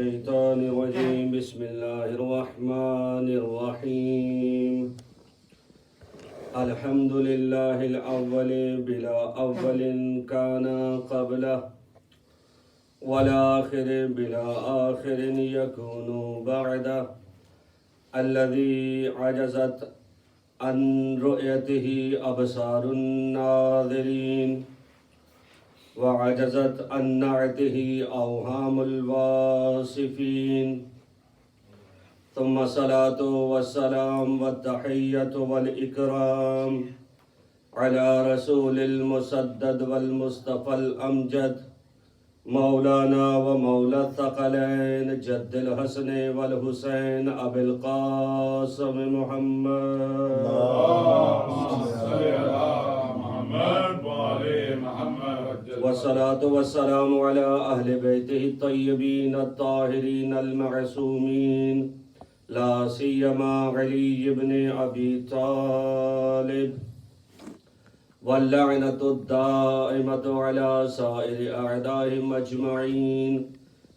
الشيطان الرجيم بسم الله الرحمن الرحيم الحمد لله الأول بلا أول كان قبله والآخر بلا آخر يكون بعده الذي عجزت عن رؤيته أبصار الناظرين وعجزت عن نعته أوهام الواصفين ثم الصلاة والسلام والتحية والإكرام على رسول المسدد والمصطفى الأمجد مولانا ومولى الثقلين جد الحسن والحسين أبي القاسم محمد اللهم صل على محمد وعلى محمد والصلاة والسلام على أهل بيته الطيبين الطاهرين المعصومين لا سيما علي بن أبي طالب واللعنة الدائمة على سائر أعدائهم أجمعين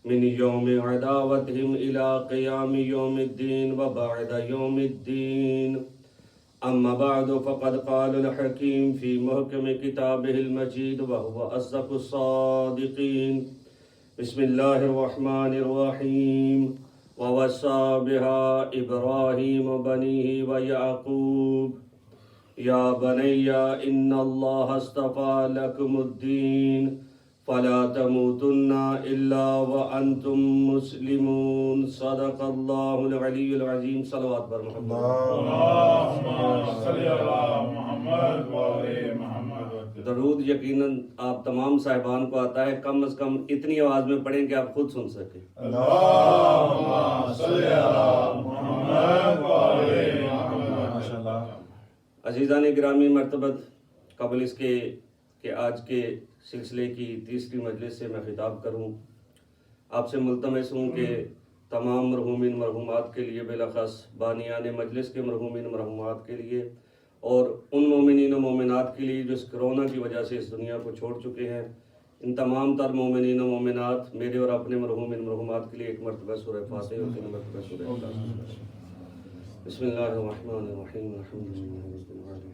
من يوم عداوتهم إلى قيام يوم الدين وبعد يوم الدين أما بعد فقد قال الحكيم في محكم كتابه المجيد وهو أصدق الصادقين بسم الله الرحمن الرحيم ووصى بها إبراهيم بنيه ويعقوب يا بني إن الله اصطفى لكم الدين فلا تموتن إلا وأنتم مسلمون صدق الله العلي العظيم صلوات بر محمد اللهم صل على محمد وعلى محمد درود یقیناً آپ تمام صاحبان کو آتا ہے، کم از کم اتنی آواز میں پڑھیں کہ آپ خود سن سکیں۔ اللهم صل على محمد وعلى محمد۔ عزیزان گرامی مرتبت، قبل اس کے کہ آج کے سلسلے کی تیسری مجلس سے میں خطاب کروں، آپ سے ملتمس ہوں کہ تمام مرحومین مرحومات کے لیے، بالاخص بانیان مجلس کے مرحومین مرحومات کے لیے اور ان مومنین و مومنات کے لیے جو اس کرونا کی وجہ سے اس دنیا کو چھوڑ چکے ہیں، ان تمام تر مومنین و مومنات میرے اور اپنے مرحومین مرحومات کے لیے ایک مرتبہ سورہ فاتحہ اور 3 مرتبہ سورہ اخلاص۔ بسم اللہ الرحمن الرحیم الحمد للہ رب العالمین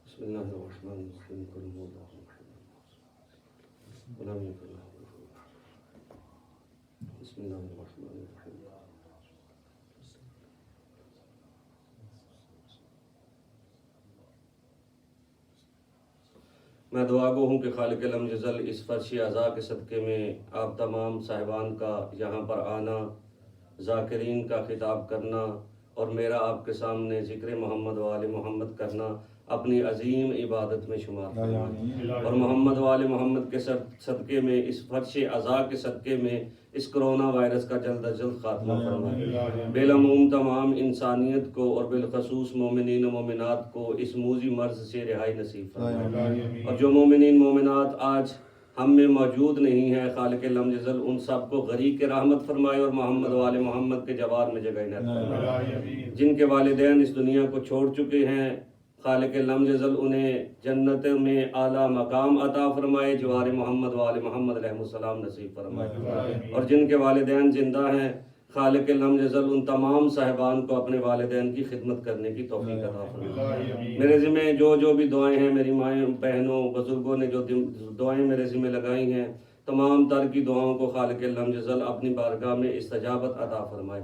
بسم اللہ الرحمن الرحیم قل هو اللہ احد ولم یکن له کفوا احد بسم اللہ الرحمن الرحیم۔ میں دعا گو ہوں کہ خالق لم یزل اس فرش عزا کے صدقے میں آپ تمام صاحبان کا یہاں پر آنا، ذاکرین کا خطاب کرنا اور میرا آپ کے سامنے ذکر محمد و آل محمد کرنا اپنی عظیم عبادت میں شمار فرمائے، اور محمد و آل محمد کے صدقے میں، اس فرش عزا کے صدقے میں اس کرونا وائرس کا جلد از جلد خاتمہ فرمائے، بالعموم تمام انسانیت کو اور بالخصوص مومنین و مومنات کو اس موذی مرض سے رہائی نصیب فرمائے، اور جو مومنین مومنات آج ہم میں موجود نہیں ہیں، خالق لم یزل ان سب کو غریق رحمت فرمائے اور محمد و آل محمد کے جوار میں جگہ عنایت فرمائے۔ جن کے والدین اس دنیا کو چھوڑ چکے ہیں، خالق لم یزل انہیں جنت میں اعلیٰ مقام عطا فرمائے، جوار محمد و آل محمد علیہ السلام نصیب فرمائے، اور جن کے والدین زندہ ہیں، خالق لم یزل ان تمام صاحبان کو اپنے والدین کی خدمت کرنے کی توفیق عطا فرمائے۔ میرے ذمہ جو بھی دعائیں ہیں، میری مائیں بہنوں بزرگوں نے جو دعائیں میرے ذمہ لگائی ہیں، تمام تر کی دعاؤں کو خالق لم یزل اپنی بارگاہ میں استجابت عطا فرمائے،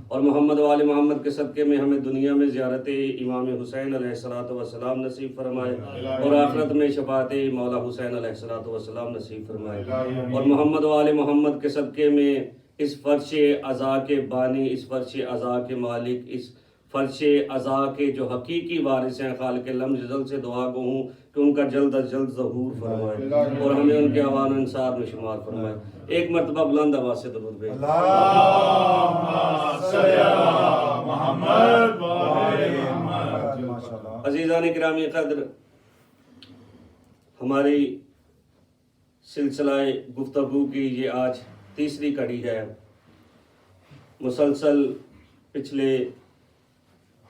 اور محمد و آل محمد کے صدقے میں ہمیں دنیا میں زیارت امام حسین علیہ السلام نصیب فرمائے، اور آخرت میں شفاعت مولا حسین علیہ السلام نصیب فرمائے، اور محمد و آل محمد کے صدقے میں اس فرش عزا کے بانی، اس فرش عزا کے مالک، اس فرش عزا کے جو حقیقی وارث ہیں، خالق لم یزل سے دعا گو ہوں کہ ان کا جلد از جلد ظہور فرمائے اور ہمیں ان کے اوان انصار میں شمار فرمائے۔ ایک مرتبہ بلند آواز سے درود بھیجیں۔ اللهم صل على محمد وعلى محمد۔ عزیزان گرامی قدر، ہماری سلسلہ گفتگو کی یہ آج تیسری کڑی ہے۔ مسلسل پچھلے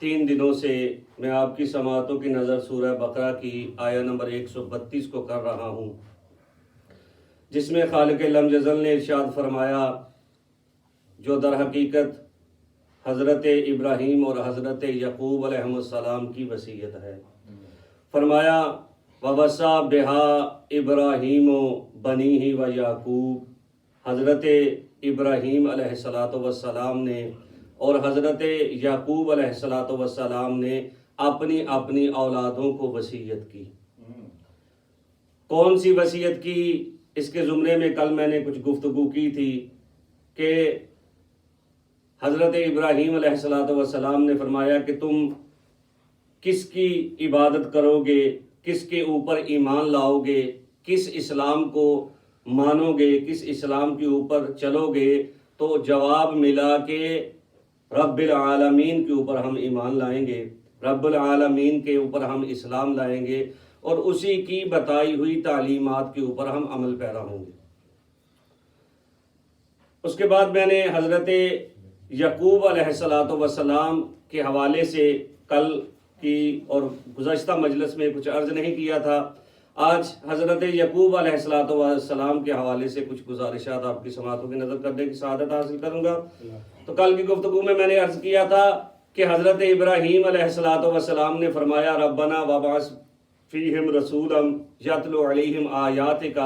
3 دنوں سے میں آپ کی سماعتوں کی نظر سورہ بقرہ کی آیہ نمبر 132 کو کر رہا ہوں، جس میں خالق لم یزل نے ارشاد فرمایا، جو در حقیقت حضرت ابراہیم اور حضرت یعقوب علیہ السلام کی وصیت ہے۔ فرمایا وَوَصَّىٰ بِهَا إِبْرَاهِيمُ بَنِيهِ وَيَعْقُوب، حضرت ابراہیم علیہ السلام نے اور حضرت یعقوب علیہ السلام نے اپنی اپنی اولادوں کو وصیت کی۔ کون سی وصیت کی؟ اس کے زمرے میں کل میں نے کچھ گفتگو کی تھی کہ حضرت ابراہیم علیہ السلام نے فرمایا کہ تم کس کی عبادت کرو گے، کس کے اوپر ایمان لاؤ گے، کس اسلام کو مانو گے، کس اسلام کے اوپر چلو گے؟ تو جواب ملا کہ رب العالمین کے اوپر ہم ایمان لائیں گے، رب العالمین کے اوپر ہم اسلام لائیں گے، اور اسی کی بتائی ہوئی تعلیمات کے اوپر ہم عمل پیرا ہوں گے۔ اس کے بعد میں نے حضرت یعقوب علیہ السلام کے حوالے سے کل کی اور گزشتہ مجلس میں کچھ عرض نہیں کیا تھا۔ آج حضرت یعقوب علیہ السلام کے حوالے سے کچھ گزارشات آپ کی سماعتوں کی نظر کرنے کی سعادت حاصل کروں گا۔ تو کل کی گفتگو میں نے عرض کیا تھا کہ حضرت ابراہیم علیہ السلام نے فرمایا ربنا وابعث فیہم رسولا یتلو علیہم آیاتک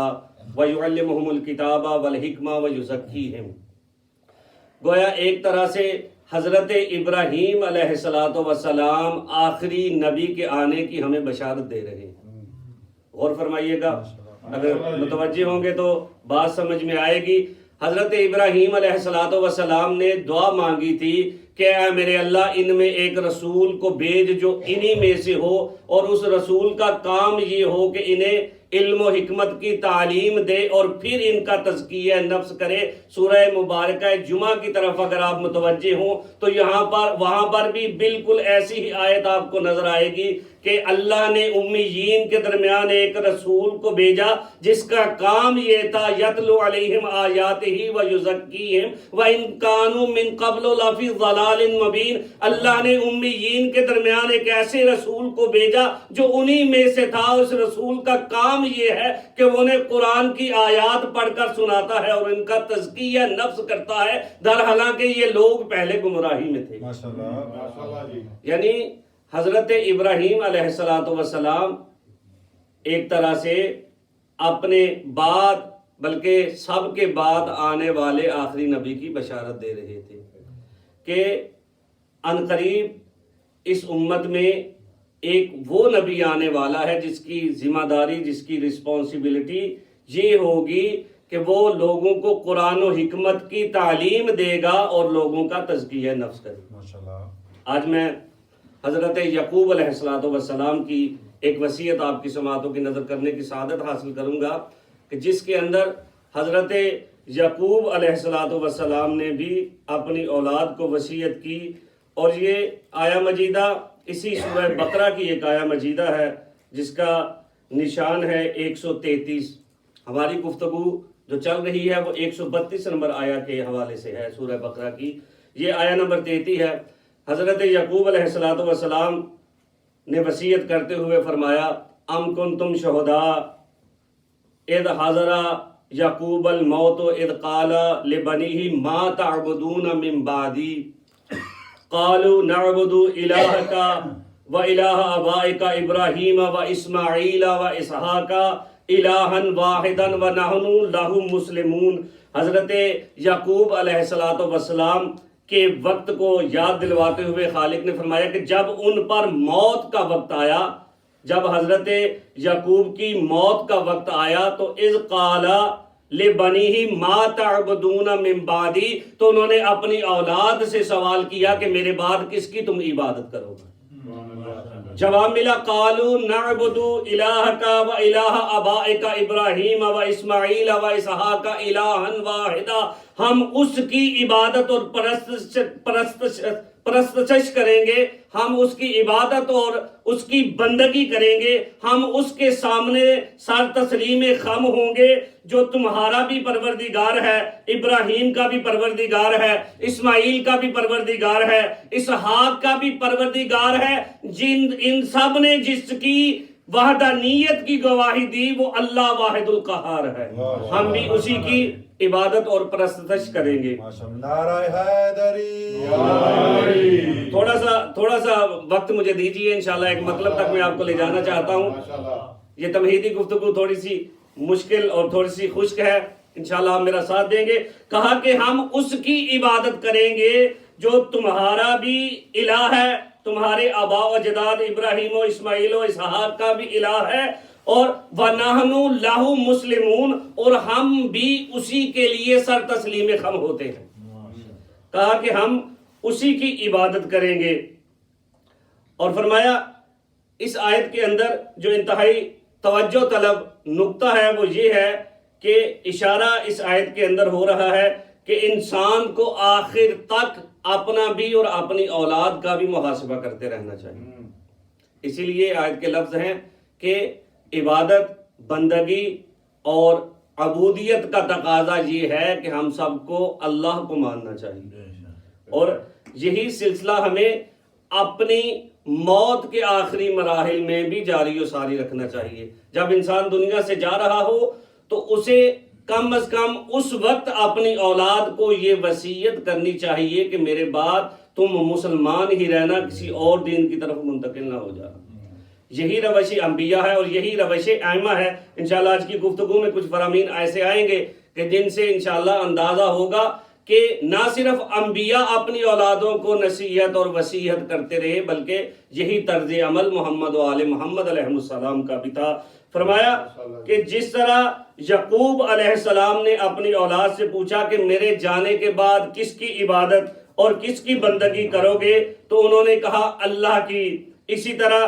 ویعلمہم الکتاب والحکمہ ویزکیہم۔ گویا ایک طرح سے حضرت ابراہیم علیہ السلام آخری نبی کے آنے کی ہمیں بشارت دے رہے ہیں۔ غور فرمائیے گا، اگر متوجہ ہوں گے تو بات سمجھ میں آئے گی۔ حضرت ابراہیم علیہ السلام نے دعا مانگی تھی کہ اے میرے اللہ ان میں ایک رسول کو بھیج جو انہی میں سے ہو، اور اس رسول کا کام یہ ہو کہ انہیں علم و حکمت کی تعلیم دے اور پھر ان کا تزکیہ نفس کرے۔ سورہ مبارکہ جمعہ کی طرف اگر آپ متوجہ ہوں تو وہاں پر بھی بالکل ایسی ہی آیت آپ کو نظر آئے گی کہ اللہ نے امیین کے درمیان ایک رسول کو بھیجا جس کا کام یہ تھا یتلو علیہم آیاتہ ویزکیہم وان کانوا من قبل لفی ضلال مبین۔ اللہ نے امیین کے درمیان ایک ایسے رسول کو بھیجا جو انہی میں سے تھا۔ اس رسول کا کام یہ ہے کہ وہ انہیں قرآن کی آیات پڑھ کر سناتا ہے اور ان کا تزکیہ نفس کرتا ہے، در حالانکہ یہ لوگ پہلے گمراہی میں تھے۔ یعنی حضرت ابراہیم علیہ السلام ایک طرح سے اپنے بعد بلکہ سب کے بعد آنے والے آخری نبی کی بشارت دے رہے تھے کہ عنقریب اس امت میں ایک وہ نبی آنے والا ہے جس کی ذمہ داری، جس کی رسپانسبلٹی یہ ہوگی کہ وہ لوگوں کو قرآن و حکمت کی تعلیم دے گا اور لوگوں کا تزکیہ نفس کرے گا۔ آج میں حضرت یعقوب علیہ السلام کی ایک وصیت آپ کی سماعتوں کی نظر کرنے کی سعادت حاصل کروں گا کہ جس کے اندر حضرت یعقوب علیہ السلام نے بھی اپنی اولاد کو وصیت کی، اور یہ آیہ مجیدہ اسی سورہ بقرہ کی ایک آیہ مجیدہ ہے جس کا نشان ہے 133۔ ہماری گفتگو جو چل رہی ہے وہ 132 نمبر آیہ کے حوالے سے ہے سورہ بقرہ کی۔ یہ آیہ نمبر 33 ہے۔ حضرت یعقوب علیہ السلام نے وصیت کرتے ہوئے فرمایا ام کنتم شہداء اذ حضر یعقوب الموت اذ قال لبنیہ ما تعبدون من بعدی قالوا نعبد الہک و الہ آبائک ابراہیم و اسماعیل و اسحاق الہا واحدا و نحن لہ مسلمون۔ حضرت یعقوب علیہ السلام کے وقت کو یاد دلواتے ہوئے خالق نے فرمایا کہ جب ان پر موت کا وقت آیا، جب حضرت یعقوب کی موت کا وقت آیا تو اذ قال لبنیہ ما تعبدون من بعدی، تو انہوں نے اپنی اولاد سے سوال کیا کہ میرے بعد کس کی تم عبادت کرو گے؟ جواب ملا قالوا نعبد الہک و الہ آبائک ابراہیم و اسماعیل و اسحاق الہا واحدا، ہم اس کی عبادت اور پرستش کریں گے، ہم اس کی عبادت اور اس کی بندگی کریں گے، ہم اس کے سامنے سر تسلیم خم ہوں گے جو تمہارا بھی پروردگار ہے، ابراہیم کا بھی پروردگار ہے، اسماعیل کا بھی پروردگار ہے، اسحاق کا بھی پروردگار ہے، ان سب نے جس کی وحدانیت کی گواہی دی وہ اللہ واحد القہار ہے، ہم بھی اسی کی عبادت اور پرستش کریں گے۔ نعرہ حیدری، تھوڑا سا وقت مجھے دیجیے، انشاءاللہ ایک مطلب تک میں آپ کو لے جانا چاہتا ہوں۔ یہ تمہیدی گفتگو تھوڑی سی مشکل اور تھوڑی سی خشک ہے، انشاءاللہ آپ میرا ساتھ دیں گے۔ کہا کہ ہم اس کی عبادت کریں گے جو تمہارا بھی الہ ہے، تمہارے آباء و اجداد ابراہیم و اسماعیل و اسحاق کا بھی الہ ہے، اور وَنَحْنُ لَهُ مُسْلِمُونَ، اور ہم بھی اسی کے لیے سر تسلیم خم ہوتے ہیں۔ کہا کہ ہم اسی کی عبادت کریں گے، اور فرمایا اس آیت کے اندر جو انتہائی توجہ طلب نقطہ ہے وہ یہ ہے کہ اشارہ اس آیت کے اندر ہو رہا ہے کہ انسان کو آخر تک اپنا بھی اور اپنی اولاد کا بھی محاسبہ کرتے رہنا چاہیے۔ اسی لیے آیت کے لفظ ہیں کہ عبادت، بندگی اور عبودیت کا تقاضا یہ ہے کہ ہم سب کو اللہ کو ماننا چاہیے، اور یہی سلسلہ ہمیں اپنی موت کے آخری مراحل میں بھی جاری و ساری رکھنا چاہیے۔ جب انسان دنیا سے جا رہا ہو تو اسے کم از کم اس وقت اپنی اولاد کو یہ وصیت کرنی چاہیے کہ میرے بعد تم مسلمان ہی رہنا، کسی اور دین کی طرف منتقل نہ ہو جانا۔ یہی روش انبیاء ہے اور یہی روش ائمہ ہے۔ انشاءاللہ آج کی گفتگو میں کچھ فرامین ایسے آئیں گے کہ جن سے انشاءاللہ اندازہ ہوگا کہ نہ صرف انبیاء اپنی اولادوں کو نصیحت اور وصیت کرتے رہے، بلکہ یہی طرز عمل محمد و آل محمد علیہ السلام کا بھی تھا۔ فرمایا کہ جس طرح یعقوب علیہ السلام نے اپنی اولاد سے پوچھا کہ میرے جانے کے بعد کس کی عبادت اور کس کی بندگی کرو گے، تو انہوں نے کہا اللہ کی۔ اسی طرح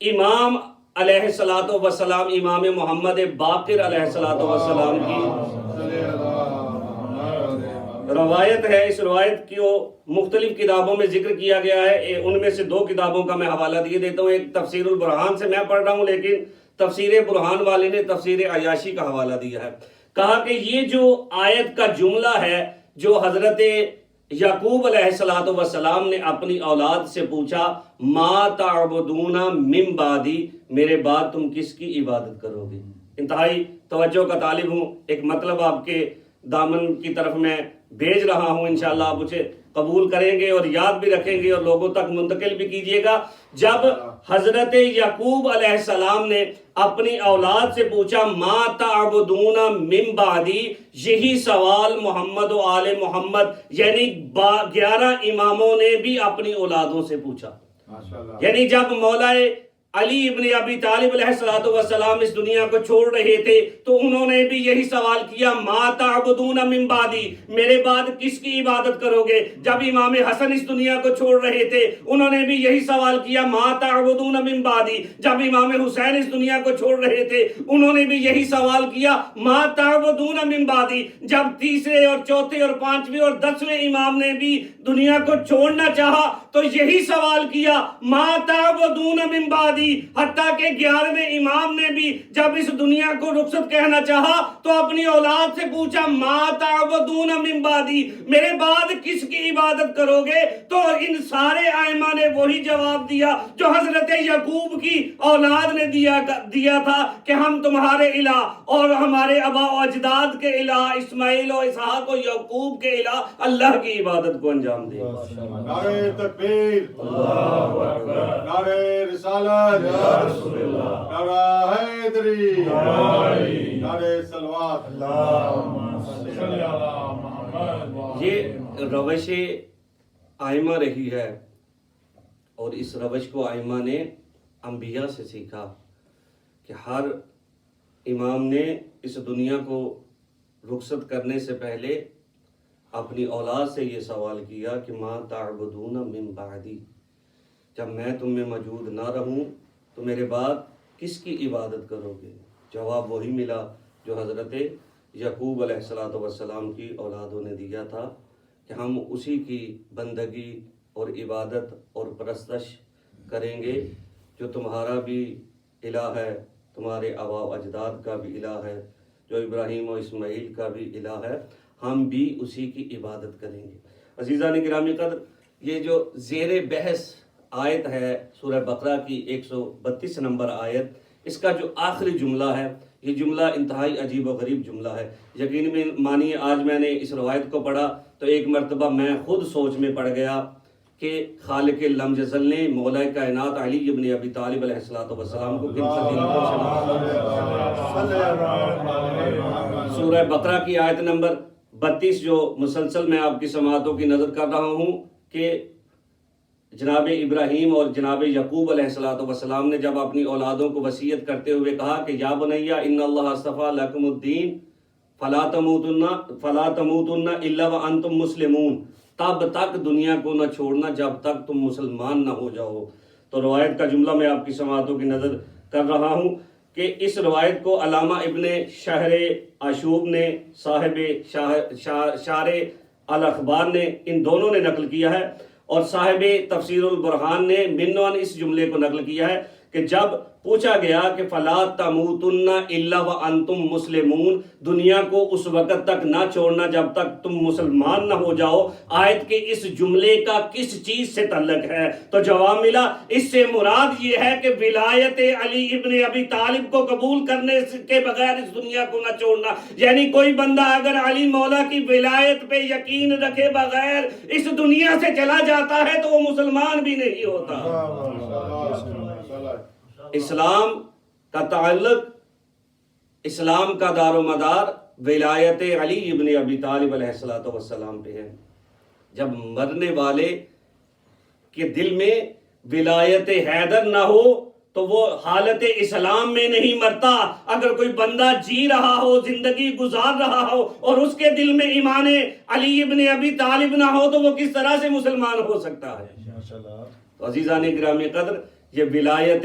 امام علیہ السلام، امام محمد باقر علیہ السلام کی روایت ہے، اس روایت کو مختلف کتابوں میں ذکر کیا گیا ہے، ان میں سے 2 کتابوں کا میں حوالہ دیے دیتا ہوں۔ ایک تفسیر البرہان سے میں پڑھ رہا ہوں، لیکن تفسیر برہان والے نے تفسیر عیاشی کا حوالہ دیا ہے۔ کہا کہ یہ جو آیت کا جملہ ہے جو حضرت یعقوب علیہ السلام نے اپنی اولاد سے پوچھا، ما تعبدون من بعدی، میرے بعد تم کس کی عبادت کرو گے، انتہائی توجہ کا طالب ہوں، ایک مطلب آپ کے دامن کی طرف میں بھیج رہا ہوں، انشاءاللہ آپ اسے قبول کریں گے اور یاد بھی رکھیں گے اور لوگوں تک منتقل بھی کیجئے گا۔ جب حضرت یعقوب علیہ السلام نے اپنی اولاد سے پوچھا ما تعبدون من بعدی، یہی سوال محمد و آل محمد یعنی 11 اماموں نے بھی اپنی اولادوں سے پوچھا۔ یعنی جب مولا علی ابن ابی طالب علیہ السلام اس دنیا کو چھوڑ رہے تھے تو انہوں نے بھی یہی سوال کیا، ما تعبدون من بعدی، میرے بعد کس کی عبادت کرو گے۔ جب امام حسن اس دنیا کو چھوڑ رہے تھے انہوں نے بھی یہی سوال کیا، ما تعبدون من بعدی۔ جب امام حسین اس دنیا کو چھوڑ رہے تھے انہوں نے بھی یہی سوال کیا، ما تعبدون من بعدی۔ جب تیسرے اور چوتھے اور 5ویں اور 10ویں امام نے بھی دنیا کو چھوڑنا چاہا تو یہی سوال کیا، ما تعبدون من بعدی۔ حتیٰ کہ 11ویں امام نے بھی جب اس دنیا کو رخصت کہنا چاہا تو اپنی اولاد سے پوچھا، ما تعبدون من بعدی، میرے بعد کس کی عبادت کرو گے۔ تو ان سارے ائمہ نے وہی جواب دیا جو حضرت یعقوب کی اولاد نے دیا تھا کہ ہم تمہارے الہ اور ہمارے آباء و اجداد کے الہ اسماعیل و اسحاق و یعقوب کے الہ اللہ کی عبادت کو انجام دیں۔ نعرہ تکبیر، اللہ اکبر، نعرہ رسالت، یا رسول اللہ، نعرہ حیدری، نعرہ صلوات، اللہم صلی علی محمد۔ یہ روش ائمہ رہی ہے اور اس روش کو ائمہ نے انبیاء سے سیکھا کہ ہر امام نے اس دنیا کو رخصت کرنے سے پہلے اپنی اولاد سے یہ سوال کیا کہ ما تعبدون من بعدی، جب میں تم میں موجود نہ رہوں تو میرے بعد کس کی عبادت کرو گے۔ جواب وہی ملا جو حضرت یعقوب علیہ السلام کی اولادوں نے دیا تھا کہ ہم اسی کی بندگی اور عبادت اور پرستش کریں گے جو تمہارا بھی الہ ہے، تمہارے آباء و اجداد کا بھی الہ ہے، جو ابراہیم و اسماعیل کا بھی الہ ہے، ہم بھی اسی کی عبادت کریں گے۔ عزیزان گرامی قدر، یہ جو زیر بحث آیت ہے سورہ بقرہ کی 132 نمبر آیت، اس کا جو آخری جملہ ہے، یہ جملہ انتہائی عجیب و غریب جملہ ہے۔ یقین میں مانیے آج میں نے اس روایت کو پڑھا تو ایک مرتبہ میں خود سوچ میں پڑ گیا کہ خالق لم یزل نے مولا کائنات علی ابن ابی طالب علیہ السلام کو کن فضیلتوں سے نوازا۔ سورہ بقرہ کی آیت نمبر 32 جو مسلسل میں آپ کی سماعتوں کی نظر کر رہا ہوں کہ جناب ابراہیم اور جناب یعقوب علیہ السلام نے جب اپنی اولادوں کو وصیت کرتے ہوئے کہا کہ یا بنیا ان اللہ اصطفیٰ لکم الدین فلا تموتن الا وانتم مسلمون، تب تک دنیا کو نہ چھوڑنا جب تک تم مسلمان نہ ہو جاؤ۔ تو روایت کا جملہ میں آپ کی سماعتوں کی نظر کر رہا ہوں کہ اس روایت کو علامہ ابن شہر آشوب نے، صاحب شارع الاخبار نے، ان دونوں نے نقل کیا ہے، اور صاحب تفسیر البرہان نے منوان اس جملے کو نقل کیا ہے کہ جب پوچھا گیا کہ فلا تموتن الا وانتم مسلمون، دنیا کو اس وقت تک نہ چھوڑنا جب تک تم مسلمان نہ ہو جاؤ، آیت کے اس جملے کا کس چیز سے تعلق ہے؟ تو جواب ملا اس سے مراد یہ ہے کہ ولایت علی ابن ابی طالب کو قبول کرنے کے بغیر اس دنیا کو نہ چھوڑنا، یعنی کوئی بندہ اگر علی مولا کی ولایت پہ یقین رکھے بغیر اس دنیا سے چلا جاتا ہے تو وہ مسلمان بھی نہیں ہوتا۔ اسلام کا تعلق، اسلام کا دار و مدار ولایت علی ابن ابی طالب علیہ السلام پہ ہے۔ جب مرنے والے کے دل میں ولایت حیدر نہ ہو تو وہ حالت اسلام میں نہیں مرتا۔ اگر کوئی بندہ جی رہا ہو، زندگی گزار رہا ہو اور اس کے دل میں ایمان علی ابن ابی طالب نہ ہو تو وہ کس طرح سے مسلمان ہو سکتا ہے؟ تو عزیزان گرامی قدر، یہ ولایت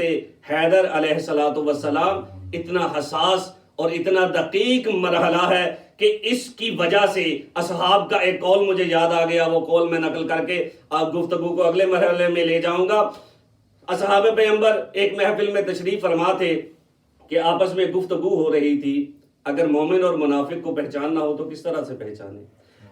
حیدر علیہ السلام اتنا حساس اور اتنا دقیق مرحلہ ہے کہ اس کی وجہ سے اصحاب کا ایک قول مجھے یاد آ گیا، وہ قول میں نقل کر کے آپ گفتگو کو اگلے مرحلے میں لے جاؤں گا۔ اصحاب پیغمبر ایک محفل میں تشریف فرما تھے کہ آپس میں گفتگو ہو رہی تھی، اگر مومن اور منافق کو پہچاننا ہو تو کس طرح سے پہچانے؟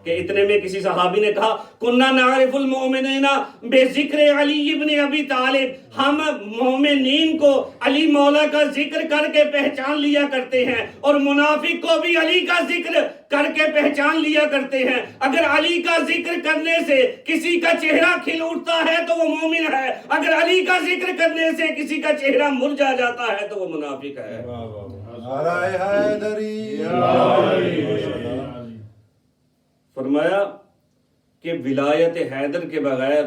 کہ اتنے میں کسی صحابی نے کہا کننا نعرف المؤمنین بذکر علی ابن ابی طالب، ہم مومنین کو علی مولا کا ذکر کر کے پہچان لیا کرتے ہیں اور منافق کو بھی علی کا ذکر کر کے پہچان لیا کرتے ہیں۔ اگر علی کا ذکر کرنے سے کسی کا چہرہ کھل اٹھتا ہے تو وہ مومن ہے، اگر علی کا ذکر کرنے سے کسی کا چہرہ مرجھا جاتا ہے تو وہ منافق ہے۔ فرمایا کہ ولایت حیدر کے بغیر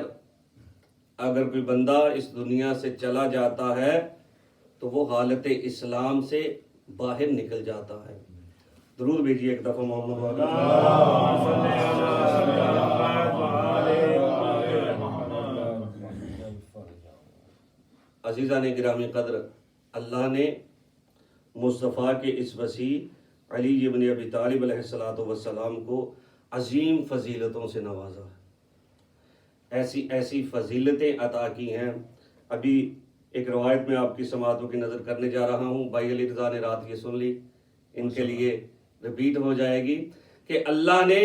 اگر کوئی بندہ اس دنیا سے چلا جاتا ہے تو وہ حالت اسلام سے باہر نکل جاتا ہے۔ درود بھیجیے ایک دفعہ محمد۔ عزیزان گرامی قدر، اللہ نے مصطفیٰ کے اس وسیع علی ابن ابی طالب علیہ السلام کو عظیم فضیلتوں سے نوازا ہے، ایسی فضیلتیں عطا کی ہیں۔ ابھی ایک روایت میں آپ کی سماعتوں کی نظر کرنے جا رہا ہوں، بھائی علی رضا نے رات یہ سن لی، ان کے لیے ریپیٹ ہو جائے گی کہ اللہ نے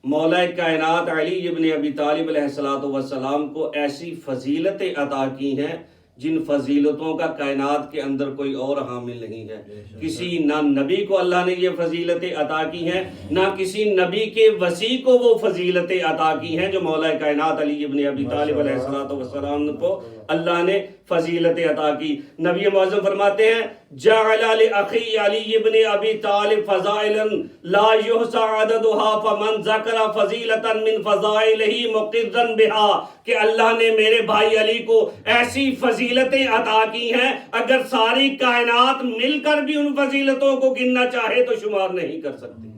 مولا کائنات علی ابن ابی طالب علیہ السلام کو ایسی فضیلتیں عطا کی ہیں جن فضیلتوں کا کائنات کے اندر کوئی اور حامل نہیں ہے۔ کسی نہ نبی کو اللہ نے یہ فضیلتیں عطا کی ہیں، نہ کسی نبی کے وصی کو وہ فضیلتیں عطا کی ہیں جو مولا کائنات علی ابن ابی طالب علیہ السلام کو اللہ نے فضیلت عطا کی۔ نبی معظم فرماتے ہیں جعل لأخی علی ابن ابی طالب فضائلا لا یحصى عددها فمن ذکر فضیلتا من فضائلہ مقرا بها، کہ اللہ نے میرے بھائی علی کو ایسی فضیلتیں عطا کی ہیں اگر ساری کائنات مل کر بھی ان فضیلتوں کو گننا چاہے تو شمار نہیں کر سکتی۔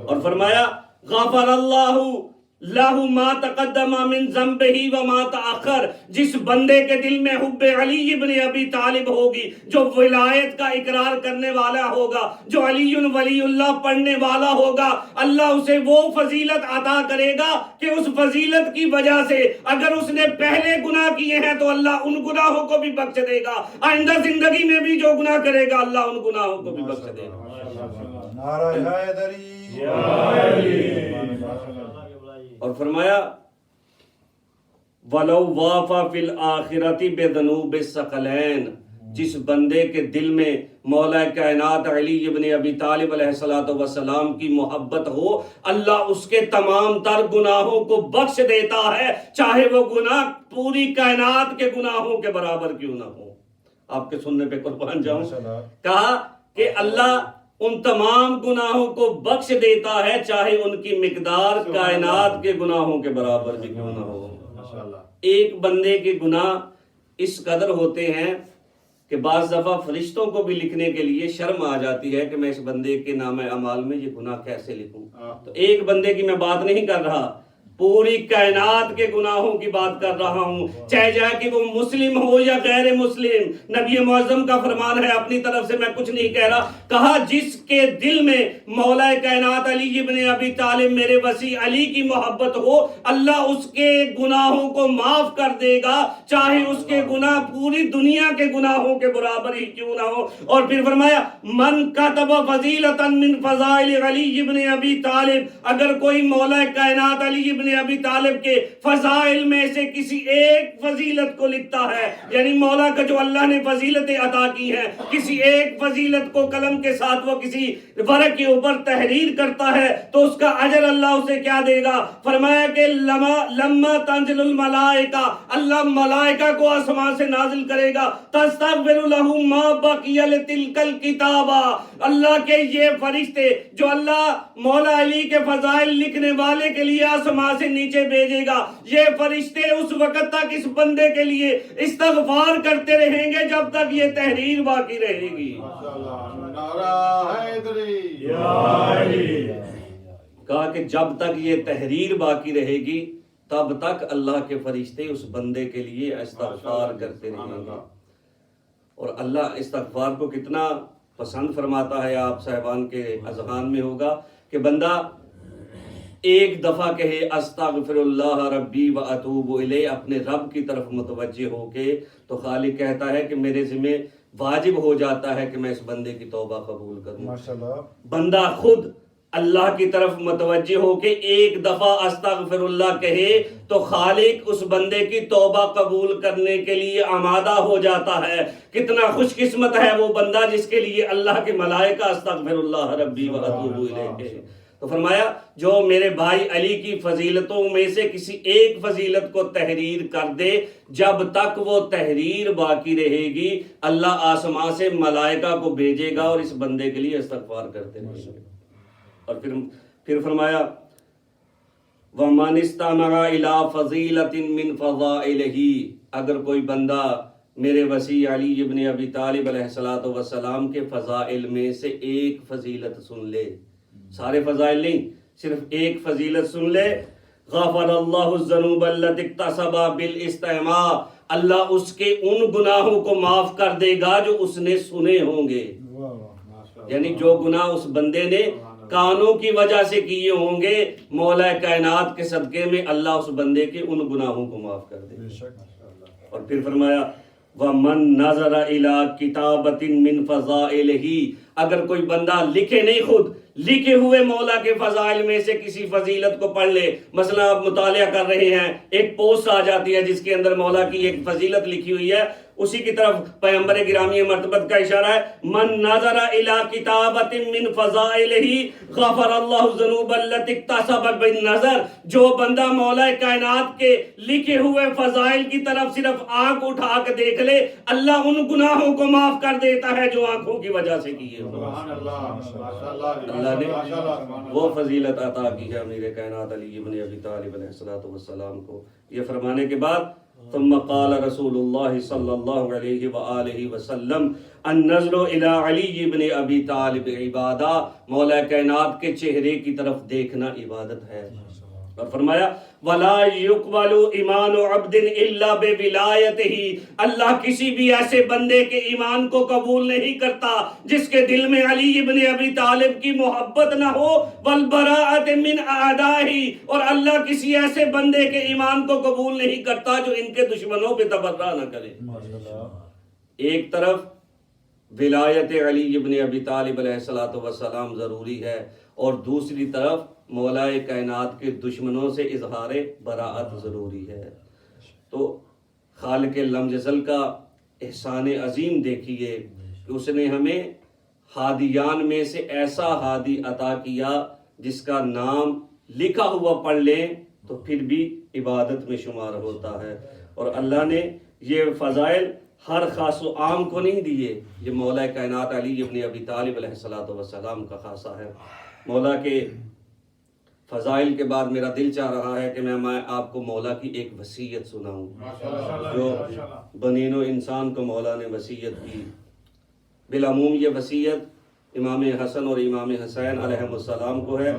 اور فرمایا غفر اللہ لہو ما تقدم من ذنبہ وما تأخر، جس بندے کے دل میں حب علی ابن ابی طالب ہوگی، جو ولایت کا اقرار کرنے والا ہوگا، جو علی ولی اللہ پڑھنے والا ہوگا، اللہ اسے وہ فضیلت عطا کرے گا کہ اس فضیلت کی وجہ سے اگر اس نے پہلے گناہ کیے ہیں تو اللہ ان گناہوں کو بھی بخش دے گا، آئندہ زندگی میں بھی جو گناہ کرے گا اللہ ان گناہوں کو بھی بخش دے گا۔ نعرہ حیدری، اور فرمایا وَلَوْ وَافَ فِي الْآخِرَةِ بِذُنُوبِ الثَّقَلَيْنِ، جس بندے کے دل میں مولا کائنات علی ابن ابی طالب علیہ السلام کی محبت ہو، اللہ اس کے تمام تر گناہوں کو بخش دیتا ہے، چاہے وہ گناہ پوری کائنات کے گناہوں کے برابر کیوں نہ ہو۔ آپ کے سننے پہ قربان جاؤں، کہا کہ اللہ ان تمام گناہوں کو بخش دیتا ہے چاہے ان کی مقدار کائنات کے گناہوں کے برابر بھی کیوں نہ ہو۔ ایک بندے کے گناہ اس قدر ہوتے ہیں کہ بعض دفعہ فرشتوں کو بھی لکھنے کے لیے شرم آ جاتی ہے کہ میں اس بندے کے نام اعمال میں یہ گناہ کیسے لکھوں۔ تو ایک بندے کی میں بات نہیں کر رہا، پوری کائنات کے گناہوں کی بات کر رہا ہوں، چاہے جائے کہ وہ مسلم ہو یا غیر مسلم۔ نبی معظم کا فرمان ہے، اپنی طرف سے میں کچھ نہیں کہہ رہا، کہا جس کے دل میں مولا کائنات علی ابن ابی طالب میرے وسیع علی کی محبت ہو، اللہ اس کے گناہوں کو معاف کر دے گا، چاہے اس کے گناہ پوری دنیا کے گناہوں کے برابر ہی کیوں نہ ہو۔ اور پھر فرمایا من کتب فضیلتا من فضائل علی ابن ابی طالب، اگر کوئی مولا کائنات علی ابن ابی طالب کے فضائل میں سے کسی ایک فضیلت کو لکھتا ہے، یعنی مولا کا جو اللہ نے فضیلتیں عطا کی ہیں، کسی ایک فضیلت کو قلم کے ساتھ وہ کسی ورق کے اوپر تحریر کرتا ہے تو اس کا اجر اللہ اسے کیا دے گا؟ فرمایا کہ لما تنزل الملائکہ، اللہ ملائکہ کو آسمان سے نازل کرے گا، تستغفر لہ ما بقی لتلک الکتابہ، اللہ کے یہ فرشتے جو اللہ مولا علی کے فضائل لکھنے والے کے لیے آسمان سے نیچے بھیجے گا، یہ فرشتے اس وقت تک اس بندے کے لیے استغفار کرتے رہیں گے جب تک یہ تحریر باقی رہے گی۔ کہا کہ جب تک یہ تحریر باقی رہے گی تب تک اللہ کے فرشتے اس بندے کے لیے استغفار کرتے رہیں گے۔ اور اللہ استغفار کو کتنا پسند فرماتا ہے، آپ صاحبان کے اذہان میں ہوگا کہ بندہ ایک دفعہ کہے استغفر اللہ ربی و اتوب الیہ، اپنے رب کی طرف متوجہ ہو کے، تو خالق کہتا ہے کہ میرے ذمہ واجب ہو جاتا ہے کہ میں اس بندے کی توبہ قبول کروں۔ ماشاءاللہ، بندہ خود اللہ کی طرف متوجہ ہو کے ایک دفعہ استغفر اللہ کہے تو خالق اس بندے کی توبہ قبول کرنے کے لیے آمادہ ہو جاتا ہے۔ کتنا خوش قسمت ہے وہ بندہ جس کے لیے اللہ کے ملائکہ استغفر اللہ ربی و اتوب الیہ کہے۔ تو فرمایا جو میرے بھائی علی کی فضیلتوں میں سے کسی ایک فضیلت کو تحریر کر دے، جب تک وہ تحریر باقی رہے گی اللہ آسمان سے ملائکہ کو بھیجے گا اور اس بندے کے لیے استغفار کرتے رہیں گے۔ اور پھر فرمایا وَمَنِ اسْتَمَعَ إِلَىٰ فَضِيلَةٍ مِّن فَضَائِلِهِ، اگر کوئی بندہ میرے وسیع علی ابن ابی طالب علیہ السلام کے فضائل میں سے ایک فضیلت سن لے، سارے فضائل نہیں، صرف ایک فضیلت سن لے، غفر اللہ الذنوب التي اکتسب بالاستماع، اللہ اس کے ان گناہوں کو معاف کر دے گا جو اس نے سنے ہوں گے۔ یعنی جو گناہ اس بندے نے کانوں کی وجہ سے کیے ہوں گے، مولا کائنات کے صدقے میں اللہ اس بندے کے ان گناہوں کو معاف کر دے گا۔ اور پھر فرمایا وَمَن نَظَرَ إِلَىٰ كِتَابَةٍ مِّن فَضَائِلِهِ، اگر کوئی بندہ لکھے نہیں، خود لکھے ہوئے مولا کے فضائل میں سے کسی فضیلت کو پڑھ لے، مثلا آپ مطالعہ کر رہے ہیں، ایک پوسٹ آ جاتی ہے جس کے اندر مولا کی ایک فضیلت لکھی ہوئی ہے، اسی کی طرف پیغمبر گرامی مرتبت کا اشارہ ہے، من نظر الى کتابت من فضائلہ غفر اللہ الذنوب التي اکتسب بالنظر، جو بندہ مولا کائنات کے لکھے ہوئے فضائل کی طرف صرف آنکھ اٹھا کے دیکھ لے، اللہ ان گناہوں کو معاف کر دیتا ہے جو آنکھوں کی وجہ سے کیے ہوں۔ اللہ نے وہ فضیلت عطا کی ہے امیر کائنات علی ابن ابی طالب علیہ السلام کو۔ یہ فرمانے کے بعد ثم قال رسول اللہ صلی اللہ علیہ وآلہ وسلم النظر الی علی ابن ابی طالب عبادہ، مولا کائنات کے چہرے کی طرف دیکھنا عبادت ہے۔ اور فرمایا وَلَا يُقْبَلُ إِيمَانُ عَبْدٍ إِلَّا بِوِلَایَتِهِ، اللہ کسی بھی ایسے بندے کے ایمان کو قبول نہیں کرتا جس کے دل میں علی ابن ابی طالب کی محبت نہ ہو، وَالْبَرَاءَةِ مِنْ أَعْدَائِهِ، اور اللہ کسی ایسے بندے کے ایمان کو قبول نہیں کرتا جو ان کے دشمنوں پہ تبرہ نہ کرے۔ ایک طرف ولایت علی ابن ابی طالب علیہ السلام ضروری ہے، اور دوسری طرف مولائے کائنات کے دشمنوں سے اظہار براءت ضروری ہے۔ تو خالق لم یزل کا احسان عظیم دیکھیے کہ اس نے ہمیں ہادیان میں سے ایسا ہادی عطا کیا جس کا نام لکھا ہوا پڑھ لیں تو پھر بھی عبادت میں شمار ہوتا ہے، اور اللہ نے یہ فضائل ہر خاص و عام کو نہیں دیے، یہ مولا کائنات علی ابن ابی طالب علیہ السلام کا خاصہ ہے۔ مولا کے فضائل کے بعد میرا دل چاہ رہا ہے کہ میں آپ کو مولا کی ایک وصیت سناؤں جو بنین و انسان کو مولا نے وصیت کی۔ بالعموم یہ وصیت امام حسن اور امام حسین علیہ السلام کو ہے۔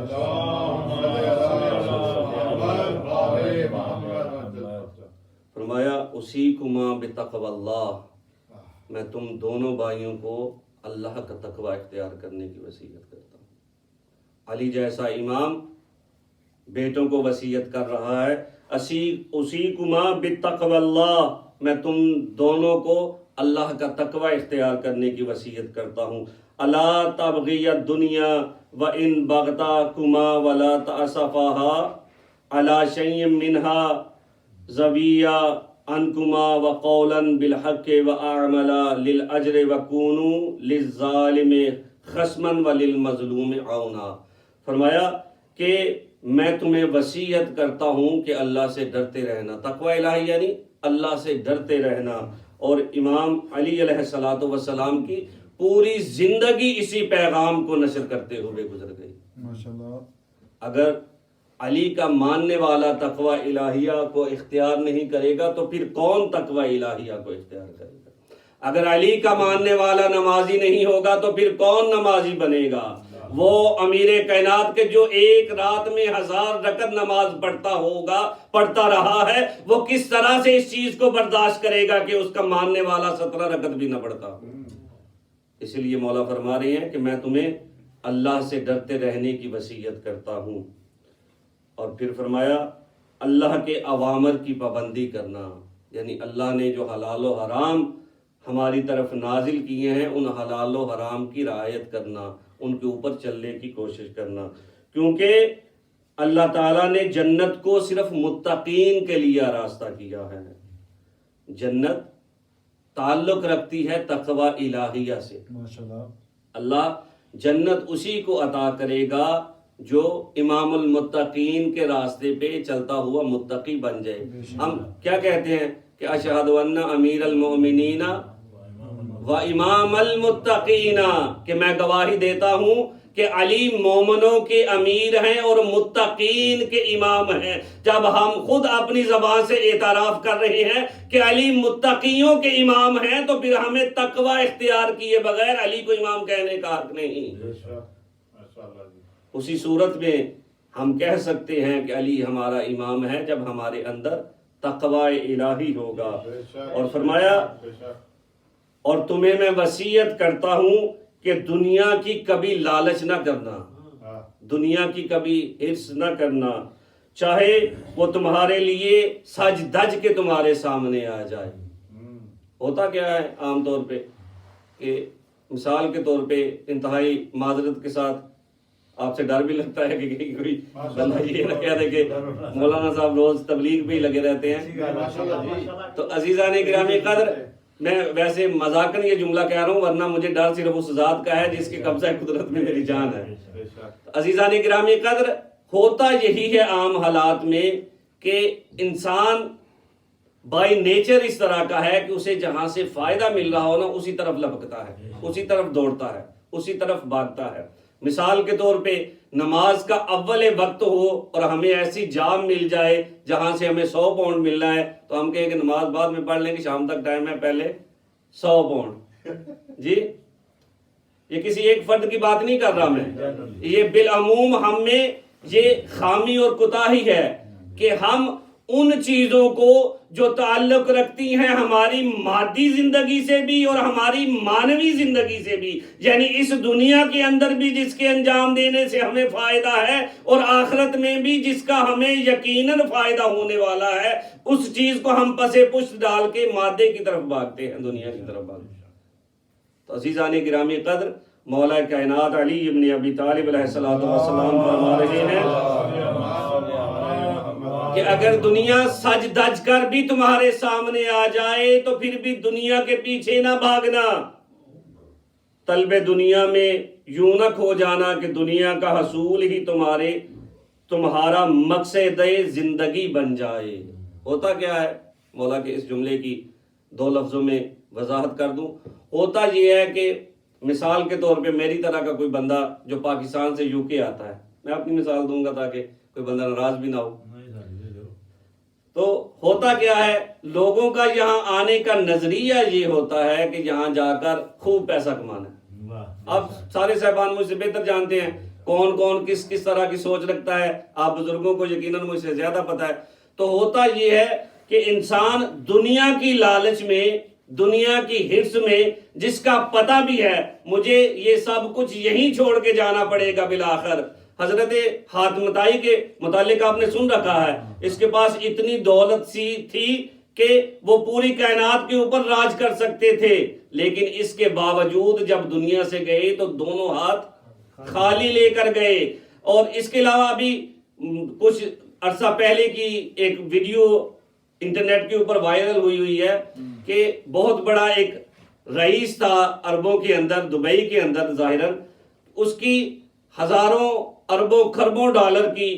فرمایا اُوصِیکُمَا بِتَقْوَى اللہ، میں تم دونوں بھائیوں کو اللہ کا تقوی اختیار کرنے کی وصیت کرتا ہوں۔ علی جیسا امام بیٹوں کو وصیت کر رہا ہے، اُوصِیکُمَا بِتَقْوَى اللہ، میں تم دونوں کو اللہ کا تقوی اختیار کرنے کی وصیت کرتا ہوں۔ اَلَا تَبْغِيَ الدُّنْيَا وَإِن بَغْتَاكُمَا وَلَا تَأْسَفَهَا عَلَى شَيْءٍ مِّنْهَا زَوِيَّا عَنْكُمَا وَقَوْلًا بِالْحَقِّ وَأَعْمَلًا لِلْأَجْرِ وَكُونُوا لِلظَّالِمِ خَصْمًا وَلِلْمَظْلُومِ عَوْنًا۔ فرمایا کہ میں تمہیں وصیت کرتا ہوں کہ اللہ سے ڈرتے رہنا، تقوی الہی یعنی اللہ سے ڈرتے رہنا۔ اور امام علی علیہ السلام کی پوری زندگی اسی پیغام کو نشر کرتے ہوئے گزر گئی۔ ماشاءاللہ۔ اگر علی کا ماننے والا تقوی الہیہ کو اختیار نہیں کرے گا تو پھر کون تقوی الہیہ کو اختیار کرے گا؟ اگر علی کا ماننے والا نمازی نہیں ہوگا تو پھر کون نمازی بنے گا؟ وہ امیر کائنات کے جو ایک رات میں 1000 رکعت نماز پڑھتا رہا ہے، وہ کس طرح سے اس چیز کو برداشت کرے گا کہ اس کا ماننے والا 17 رکعت بھی نہ پڑھتا؟ اس لیے مولا فرما رہے ہیں کہ میں تمہیں اللہ سے ڈرتے رہنے کی وصیت کرتا ہوں۔ اور پھر فرمایا اللہ کے اوامر کی پابندی کرنا، یعنی اللہ نے جو حلال و حرام ہماری طرف نازل کیے ہیں ان حلال و حرام کی رعایت کرنا، ان کے اوپر چلنے کی کوشش کرنا، کیونکہ اللہ تعالیٰ نے جنت کو صرف متقین کے لیے راستہ کیا ہے۔ جنت تعلق رکھتی ہے تقوی الہیہ سے۔ ماشاءاللہ۔ اللہ جنت اسی کو عطا کرے گا جو امام المتقین کے راستے پہ چلتا ہوا متقی بن جائے۔ ہم کیا کہتے ہیں کہ اشہد ان امیر المؤمنین و امام المتقین، کہ میں گواہی دیتا ہوں کہ علی مومنوں کے امیر ہیں اور متقین کے امام ہیں۔ جب ہم خود اپنی زبان سے اعتراف کر رہے ہیں کہ علی متقیوں کے امام ہیں تو پھر ہمیں تقوی اختیار کیے بغیر علی کو امام کہنے کا حق نہیں۔ اسی صورت میں ہم کہہ سکتے ہیں کہ علی ہمارا امام ہے جب ہمارے اندر تقوی الہی ہوگا۔ اور فرمایا اور تمہیں میں وصیت کرتا ہوں کہ دنیا کی کبھی لالچ نہ کرنا، دنیا کی کبھی حرص نہ کرنا، چاہے وہ تمہارے لیے سج دج کے تمہارے سامنے آ جائے۔ ہوتا کیا ہے عام طور پہ کہ مثال کے طور پہ انتہائی معذرت کے ساتھ آپ سے ڈر بھی لگتا ہے کہ کوئی بندہ یہ نہ کہہ دے کہ مولانا صاحب روز تبلیغ بھی لگے رہتے ہیں۔ تو عزیزان گرامی قدر، میں ویسے مذاقاً یہ جملہ کہہ رہا ہوں، ورنہ مجھے ڈر صرف اس ذات کا ہے جس کے قبضہ قدرت میں میری جان ہے۔ عزیزان گرامی قدر، ہوتا یہی ہے عام حالات میں کہ انسان بائی نیچر اس طرح کا ہے کہ اسے جہاں سے فائدہ مل رہا ہو نا اسی طرف لپکتا ہے، اسی طرف دوڑتا ہے، اسی طرف بھاگتا ہے۔ مثال کے طور پہ نماز کا اول وقت ہو اور ہمیں ایسی جام مل جائے جہاں سے ہمیں 100 پاؤنڈ ملنا ہے تو ہم کہیں کہ نماز بعد میں پڑھ لیں گے، شام تک ٹائم ہے، پہلے 100 پاؤنڈ۔ جی یہ کسی ایک فرد کی بات نہیں کر رہا میں، یہ بالعموم ہم میں یہ خامی اور کوتاہی ہے کہ ہم ان چیزوں کو جو تعلق رکھتی ہیں ہماری مادی زندگی سے بھی اور ہماری معنوی زندگی سے بھی، یعنی اس دنیا کے اندر بھی جس کے انجام دینے سے ہمیں فائدہ ہے اور آخرت میں بھی جس کا ہمیں یقیناً فائدہ ہونے والا ہے، اس چیز کو ہم پسے پشت ڈال کے مادے کی طرف بھاگتے ہیں، دنیا کی طرف بھاگتے ہیں۔ تو عزیزان گرامی قدر، مولا کائنات علی ابن ابی طالب علیہ الصلوۃ والسلام فرما رہے ہیں کہ اگر دنیا سج دج کر بھی تمہارے سامنے آ جائے تو پھر بھی دنیا کے پیچھے نہ بھاگنا، طلب دنیا میں یوں نہ کھو جانا کہ دنیا کا حصول ہی تمہارا مقصد زندگی بن جائے۔ ہوتا کیا ہے؟ مولا کے اس جملے کی دو لفظوں میں وضاحت کر دوں۔ ہوتا یہ ہے کہ مثال کے طور پہ میری طرح کا کوئی بندہ جو پاکستان سے یو کے آتا ہے، میں اپنی مثال دوں گا تاکہ کوئی بندہ ناراض بھی نہ ہو، تو ہوتا کیا ہے، لوگوں کا یہاں آنے کا نظریہ یہ ہوتا ہے کہ یہاں جا کر خوب پیسہ کمانا ہے۔ اب سارے صاحبان مجھ سے بہتر جانتے ہیں کون کون کس کس طرح کی سوچ رکھتا ہے، آپ بزرگوں کو یقیناً مجھ سے زیادہ پتہ ہے۔ تو ہوتا یہ ہے کہ انسان دنیا کی لالچ میں، دنیا کی حرص میں، جس کا پتہ بھی ہے مجھے یہ سب کچھ یہیں چھوڑ کے جانا پڑے گا بالآخر۔ حضرت حاتم طائی کے متعلق آپ نے سن رکھا ہے، اس کے پاس اتنی دولت سی تھی کہ وہ پوری کائنات کے اوپر راج کر سکتے تھے، لیکن اس کے باوجود جب دنیا سے گئے تو دونوں ہاتھ خالی لے کر گئے۔ اور اس کے علاوہ ابھی کچھ عرصہ پہلے کی ایک ویڈیو انٹرنیٹ کے اوپر وائرل ہوئی ہے کہ بہت بڑا ایک رئیس تھا عربوں کے اندر، دبئی کے اندر ظاہراً، اس کی ہزاروں اربوں خربوں ڈالر کی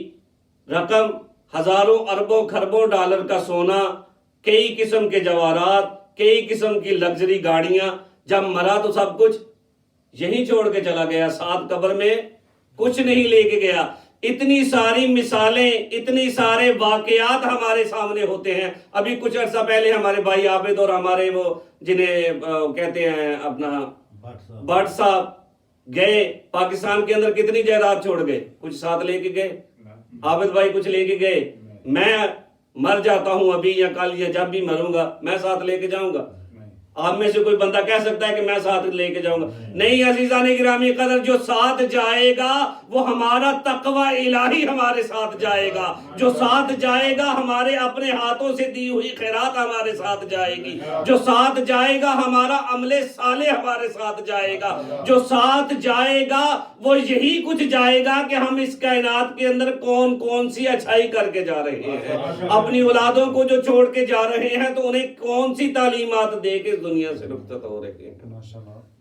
رقم، ہزاروں اربوں خربوں ڈالر کا سونا، کئی قسم کے جواہرات، کئی قسم کی لگژری گاڑیاں، جب مرا تو سب کچھ یہیں چھوڑ کے چلا گیا، ساتھ قبر میں کچھ نہیں لے کے گیا۔ اتنی ساری مثالیں، اتنی سارے واقعات ہمارے سامنے ہوتے ہیں۔ ابھی کچھ عرصہ پہلے ہمارے بھائی عابد اور ہمارے وہ جنہیں کہتے ہیں اپنا بٹ صاحب گئے پاکستان کے اندر، کتنی جائیداد چھوڑ گئے؟ کچھ ساتھ لے کے گئے؟ عابد بھائی کچھ لے کے گئے؟ میں مر جاتا ہوں ابھی یا کل یا جب بھی مروں گا، میں ساتھ لے کے جاؤں گا؟ آپ میں سے کوئی بندہ کہہ سکتا ہے کہ میں ساتھ لے کے جاؤں گا؟ نہیں عزیزان گرامی قدر، جو ساتھ جائے گا وہ ہمارا تقوی الہی ہمارے ساتھ جائے گا، جو ساتھ جائے گا ہمارے اپنے ہاتھوں سے دی ہوئی خیرات ہمارے ساتھ جائے گی، جو ساتھ جائے گا ہمارا عمل صالح ہمارے ساتھ جائے گا، جو ساتھ جائے گا وہ یہی کچھ جائے گا کہ ہم اس کائنات کے اندر کون کون سی اچھائی کر کے جا رہے ہیں، اپنی اولادوں کو جو چھوڑ کے جا رہے ہیں تو انہیں کون سی تعلیمات دے کے دنیا سے رخصت ہو رہے ہیں۔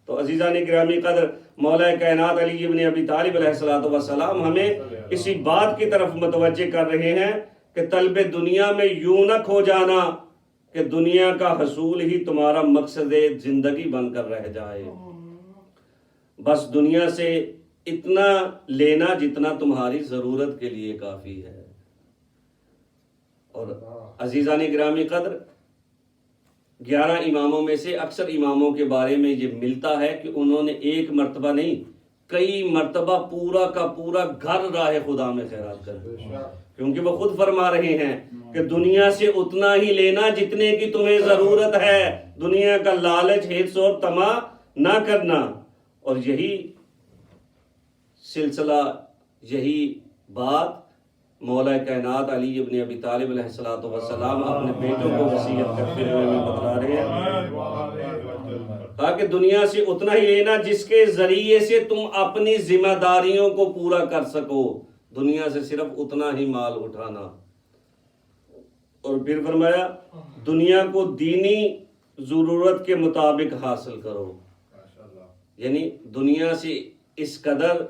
تو عزیزان گرامی قدر، مولا کائنات علی ابن ابی طالب علیہ الصلوۃ والسلام ہمیں اسی بات کی طرف متوجہ کر رہے ہیں کہ طلب دنیا میں یوں نہ کھو جانا کہ دنیا کا حصول ہی تمہارا مقصد زندگی بن کر رہ جائے۔ بس دنیا سے اتنا لینا جتنا تمہاری ضرورت کے لیے کافی ہے۔ اور عزیزان گرامی قدر، 11 اماموں میں سے اکثر اماموں کے بارے میں یہ ملتا ہے کہ انہوں نے ایک مرتبہ نہیں، کئی مرتبہ پورا کا پورا گھر راہ خدا میں خیرات کر دیا، کیونکہ وہ خود فرما رہے ہیں کہ دنیا سے اتنا ہی لینا جتنے کی تمہیں ضرورت ہے، دنیا کا لالچ، حرص اور طمع نہ کرنا۔ اور یہی سلسلہ، یہی بات مولا کائنات علی ابن ابی طالب علیہ الصلوۃ والسلام اپنے بیٹوں کو وصیت کرتے ہوئے بھی بتلا رہے ہیں، تاکہ دنیا سے اتنا ہی لینا جس کے ذریعے سے تم اپنی ذمہ داریوں کو پورا کر سکو، دنیا سے صرف اتنا ہی مال اٹھانا۔ اور پھر فرمایا دنیا کو دینی ضرورت کے مطابق حاصل کرو، یعنی دنیا سے اس قدر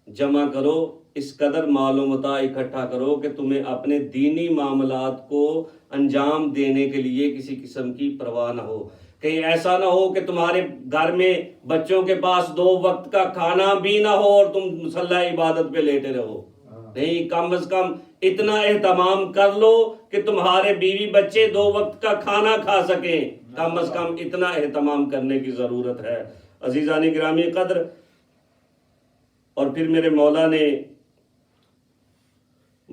جمع کرو، اس قدر مال و متاع اکٹھا کرو کہ تمہیں اپنے دینی معاملات کو انجام دینے کے لیے کسی قسم کی پرواہ نہ ہو۔ کہیں ایسا نہ ہو کہ تمہارے گھر میں بچوں کے پاس 2 وقت کا کھانا بھی نہ ہو اور تم مصلی عبادت پہ لیٹے رہو۔ نہیں، کم از کم اتنا اہتمام کر لو کہ تمہارے بیوی بچے 2 وقت کا کھانا کھا سکیں، کم از کم اتنا اہتمام کرنے کی ضرورت ہے۔ عزیزان گرامی قدر، اور پھر میرے مولا نے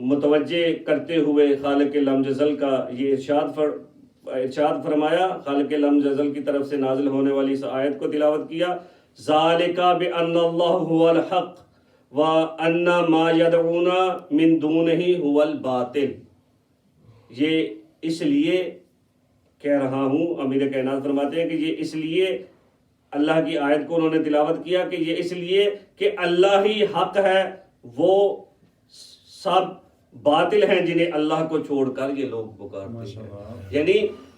متوجہ کرتے ہوئے خالق لم یزل کا یہ ارشاد فرمایا، خالق لم یزل کی طرف سے نازل ہونے والی اس آیت کو تلاوت کیا، ذالک بان اللہ هو الحق وان ما يدعون من دونه هو الباطل۔ یہ اس لیے کہہ رہا ہوں، امیر کائنات فرماتے ہیں کہ یہ اس لیے اللہ کی آیت کو انہوں نے تلاوت کیا کہ یہ اس لیے کہ اللہ ہی حق ہے، وہ سب باطل ہیں جنہیں اللہ کو چھوڑ کر یہ لوگ پکارتے ہیں۔ یعنی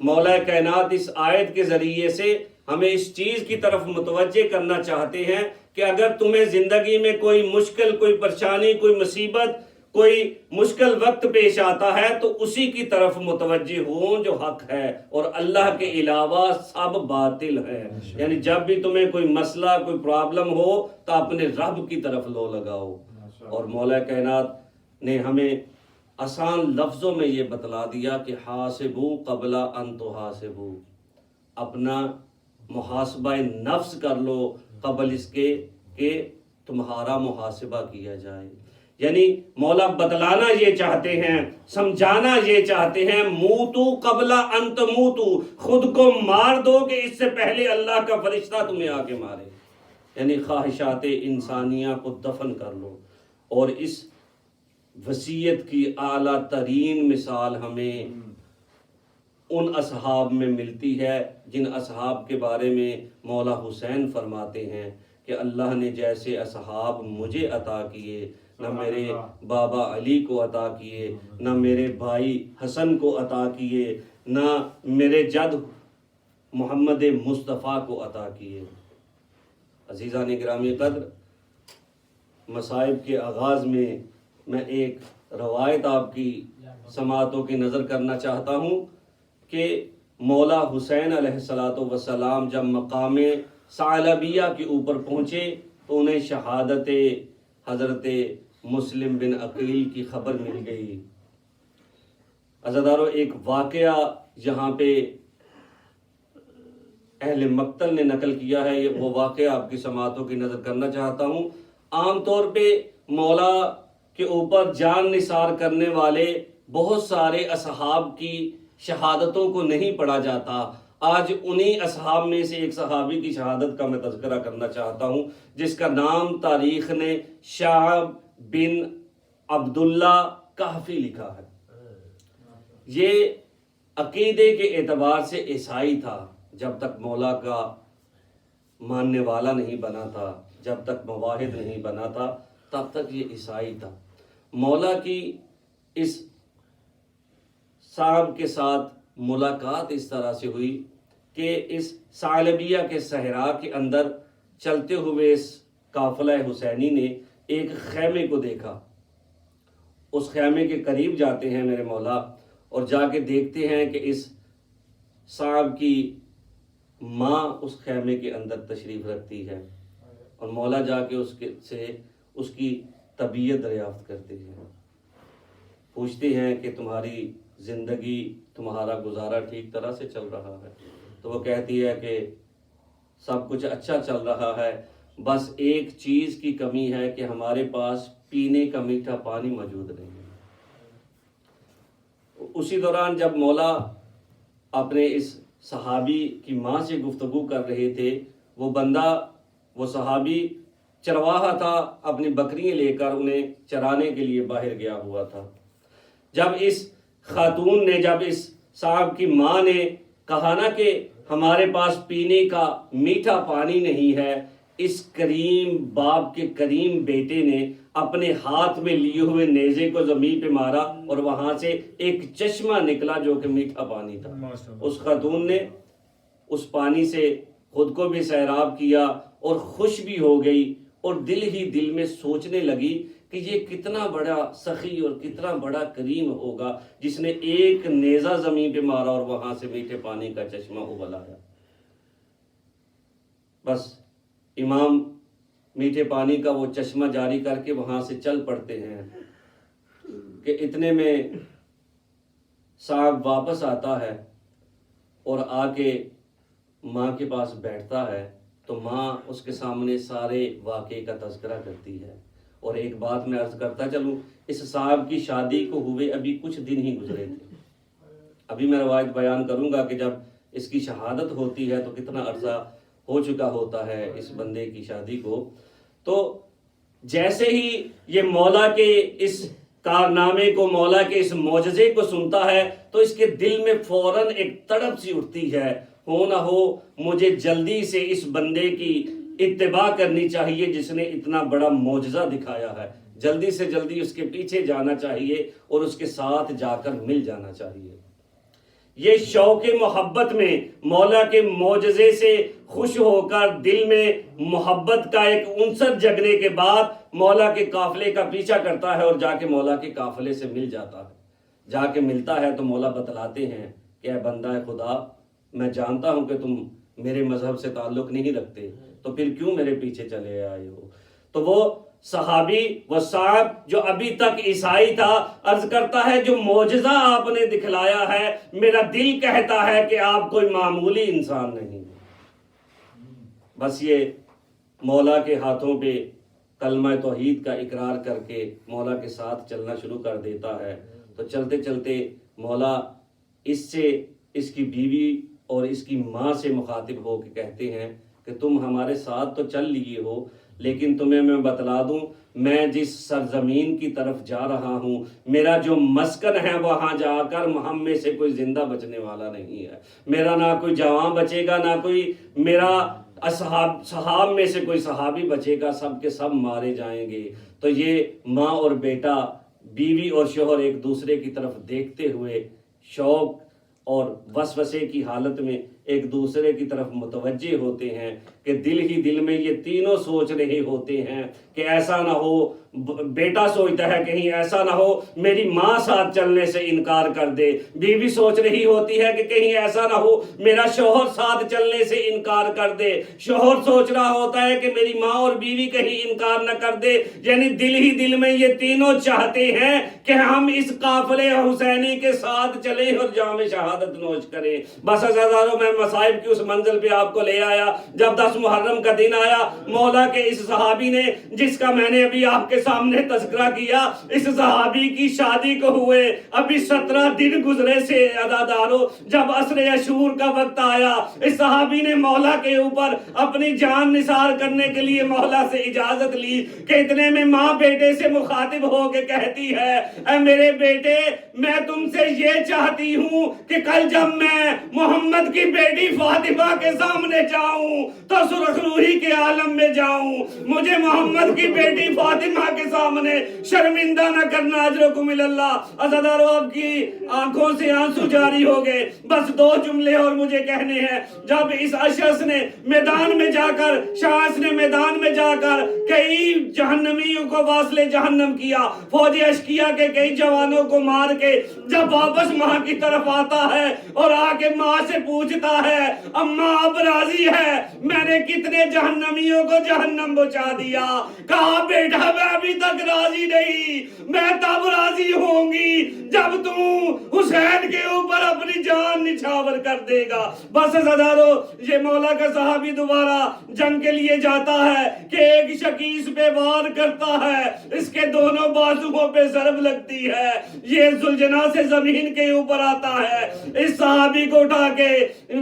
مولا کائنات اس آیت کے ذریعے سے ہمیں اس چیز کی طرف متوجہ کرنا چاہتے ہیں کہ اگر تمہیں زندگی میں کوئی مشکل، کوئی پریشانی، کوئی مصیبت، کوئی مشکل وقت پیش آتا ہے تو اسی کی طرف متوجہ ہوں جو حق ہے، اور اللہ کے علاوہ سب باطل ہے۔ یعنی جب بھی تمہیں کوئی مسئلہ، کوئی پرابلم ہو تو اپنے رب کی طرف لو لگاؤ۔ اور مولا کائنات نے ہمیں آسان لفظوں میں یہ بتلا دیا کہ حاسبو قبل ان تحاسبو، اپنا محاسبہ نفس کر لو قبل اس کے کہ تمہارا محاسبہ کیا جائے۔ یعنی مولا بتلانا یہ چاہتے ہیں، سمجھانا یہ چاہتے ہیں، موتو قبل ان تموتو، خود کو مار دو کہ اس سے پہلے اللہ کا فرشتہ تمہیں آ کے مارے۔ یعنی خواہشات انسانیہ کو دفن کر لو۔ اور اس وصیت کی اعلیٰ ترین مثال ہمیں ان اصحاب میں ملتی ہے جن اصحاب کے بارے میں مولا حسین فرماتے ہیں کہ اللہ نے جیسے اصحاب مجھے عطا کیے، نہ میرے بابا علی کو عطا کیے، نہ میرے بھائی حسن کو عطا کیے، نہ میرے جد محمد مصطفیٰ کو عطا کیے۔ عزیزان گرامی قدر، مصائب کے آغاز میں ایک روایت آپ کی سماعتوں کی نظر کرنا چاہتا ہوں کہ مولا حسین علیہ السلام جب مقام ثعلبیہ کے اوپر پہنچے تو انہیں شہادت حضرت مسلم بن عقیل کی خبر مل گئی۔ عزادارو، ایک واقعہ یہاں پہ اہل مقتل نے نقل کیا ہے، وہ واقعہ آپ کی سماعتوں کی نظر کرنا چاہتا ہوں۔ عام طور پہ مولا کے اوپر جان نثار کرنے والے بہت سارے اصحاب کی شہادتوں کو نہیں پڑھا جاتا۔ آج انہی اصحاب میں سے ایک صحابی کی شہادت کا میں تذکرہ کرنا چاہتا ہوں جس کا نام تاریخ نے شعب بن عبداللہ کہفی لکھا ہے۔ یہ عقیدے کے اعتبار سے عیسائی تھا، جب تک مولا کا ماننے والا نہیں بنا تھا، جب تک موحد نہیں بنا تھا، تب تک یہ عیسائی تھا۔ مولا کی اس صاحب کے ساتھ ملاقات اس طرح سے ہوئی کہ اس ثعلبیہ کے صحرا کے اندر چلتے ہوئے اس قافلہ حسینی نے ایک خیمے کو دیکھا۔ اس خیمے کے قریب جاتے ہیں میرے مولا اور جا کے دیکھتے ہیں کہ اس صاحب کی ماں اس خیمے کے اندر تشریف رکھتی ہے، اور مولا جا کے اس کی طبیعت دریافت کرتے ہیں، پوچھتے ہیں کہ تمہاری زندگی، تمہارا گزارا ٹھیک طرح سے چل رہا ہے؟ تو وہ کہتی ہے کہ سب کچھ اچھا چل رہا ہے، بس ایک چیز کی کمی ہے کہ ہمارے پاس پینے کا میٹھا پانی موجود نہیں ہے۔ اسی دوران جب مولا اپنے اس صحابی کی ماں سے گفتگو کر رہے تھے، وہ بندہ، وہ صحابی چرواہا تھا، اپنی بکریاں لے کر انہیں چرانے کے لیے باہر گیا ہوا تھا۔ جب اس خاتون نے، جب اس صاحب کی ماں نے کہا نا کہ ہمارے پاس پینے کا میٹھا پانی نہیں ہے، اس کریم باپ کے کریم بیٹے نے اپنے ہاتھ میں لیے ہوئے نیزے کو زمین پہ مارا اور وہاں سے ایک چشمہ نکلا جو کہ میٹھا پانی تھا۔ اس خاتون نے اس پانی سے خود کو بھی سیراب کیا اور خوش بھی ہو گئی، اور دل ہی دل میں سوچنے لگی کہ یہ کتنا بڑا سخی اور کتنا بڑا کریم ہوگا جس نے ایک نیزہ زمین پہ مارا اور وہاں سے میٹھے پانی کا چشمہ ابل آیا۔ بس امام میٹھے پانی کا وہ چشمہ جاری کر کے وہاں سے چل پڑتے ہیں کہ اتنے میں صاحب واپس آتا ہے اور آ کے ماں کے پاس بیٹھتا ہے، تو ماں اس کے سامنے سارے واقعے کا تذکرہ کرتی ہے اور ایک بات میں عرض کرتا چلوں، اس صاحب کی شادی کو ہوئے ابھی کچھ دن ہی گزرے تھے. ابھی میں روایت بیان کروں گا کہ جب اس کی شہادت ہوتی ہے تو کتنا عرصہ ہو چکا ہوتا ہے اس بندے کی شادی کو. تو جیسے ہی یہ مولا کے اس کارنامے کو، مولا کے اس معجزے کو سنتا ہے تو اس کے دل میں فوراً ایک تڑپ سی اٹھتی ہے، ہو نہ ہو مجھے جلدی سے اس بندے کی اتباع کرنی چاہیے جس نے اتنا بڑا معجزہ دکھایا ہے، جلدی سے جلدی اس کے پیچھے جانا چاہیے اور اس کے ساتھ جا کر مل جانا چاہیے. یہ شوق محبت میں مولا کے معجزے سے خوش ہو کر دل میں محبت کا ایک عنصر جگنے کے بعد مولا کے قافلے کا پیچھا کرتا ہے اور جا کے مولا کے قافلے سے مل جاتا ہے. جا کے ملتا ہے تو مولا بتلاتے ہیں کہ اے بندہ خدا، میں جانتا ہوں کہ تم میرے مذہب سے تعلق نہیں رکھتے، تو پھر کیوں میرے پیچھے چلے آئے ہو؟ تو وہ صحابی، وہ صاحب جو ابھی تک عیسائی تھا، عرض کرتا ہے جو معجزہ آپ نے دکھلایا ہے، میرا دل کہتا ہے کہ آپ کوئی معمولی انسان نہیں. بس یہ مولا کے ہاتھوں پہ کلمہ توحید کا اقرار کر کے مولا کے ساتھ چلنا شروع کر دیتا ہے. تو چلتے چلتے مولا اس سے، اس کی بیوی اور اس کی ماں سے مخاطب ہو کے کہتے ہیں کہ تم ہمارے ساتھ تو چل لیے ہو، لیکن تمہیں میں بتلا دوں، میں جس سرزمین کی طرف جا رہا ہوں، میرا جو مسکن ہے وہاں جا کر ہم میں سے کوئی زندہ بچنے والا نہیں ہے. میرا نہ کوئی جوان بچے گا، نہ کوئی میرا صحاب میں سے کوئی صحابی بچے گا، سب کے سب مارے جائیں گے. تو یہ ماں اور بیٹا، بیوی اور شوہر ایک دوسرے کی طرف دیکھتے ہوئے شوق اور وسوسے کی حالت میں ایک دوسرے کی طرف متوجہ ہوتے ہیں کہ دل ہی دل میں یہ تینوں سوچ رہے ہوتے ہیں کہ ایسا نہ ہو، بیٹا سوچتا ہے کہیں ایسا نہ ہو میری ماں ساتھ چلنے سے انکار کر دے، بیوی سوچ رہی ہوتی ہے کہ کہیں ایسا نہ ہو میرا شوہر ساتھ چلنے سے انکار کر دے، شوہر سوچ رہا ہوتا ہے کہ میری ماں اور بیوی کہیں انکار نہ کر دے. یعنی دل ہی دل میں یہ تینوں چاہتے ہیں کہ ہم اس قافلے حسینی کے ساتھ چلیں اور جام شہادت نوش کریں. بس ہزاروں میں مصائب کی اس منزل پہ آپ کو لے آیا. جب 10 محرم کا دن آیا، مولا کے اس صحابی نے، جس کا میں نے ابھی آپ کے سامنے تذکرہ کیا، اس صحابی کی شادی کو ہوئے ابھی 17 دن گزرے سے عزادارو، جب عصر عشور کا وقت آیا، اس صحابی نے مولا کے اوپر اپنی جان نثار کرنے کے لیے مولا سے اجازت لی کہ اتنے میں ماں بیٹے سے مخاطب ہو کے کہتی ہے، اے میرے بیٹے، میں تم سے یہ چاہتی ہوں کہ کل جب میں محمد کی بیٹی فاطمہ کے سامنے جاؤں تو سرخ روحی کے عالم میں جاؤں، مجھے محمد کی بیٹی فاطمہ کے سامنے شرمندہ نہ کرنا، اجرکم اللہ. عزادارو، آپ کی آنکھوں سے آنسو جاری ہو گئے. بس 2 جملے اور مجھے کہنے ہیں. جب اس اشخص نے میدان میں جا کر، شاعث نے میدان میں جا کر کئی جہنمیوں کو واصل جہنم کیا، فوج اشکیا کے کئی جوانوں کو مار کے جب واپس ماں کی طرف آتا ہے اور آ کے ماں سے پوچھتا ہے، اماں اب راضی ہے میں نے کتنے جہنمیوں کو جہنم بچا دیا؟ کہا بیٹا میں ابھی تک راضی نہیں، میں تب راضی ہوں گی جب تم حسین کے اوپر اپنی جان نچھاور کر دے گا. بس ہزاروں، یہ مولا کا صحابی دوبارہ جنگ کے لیے جاتا ہے کہ ایک شکیس پہ وار کرتا ہے، اس کے دونوں بازوؤں پہ ضرب لگتی ہے، یہ ذوالجناح سے زمین کے اوپر آتا ہے. اس صحابی کو اٹھا کے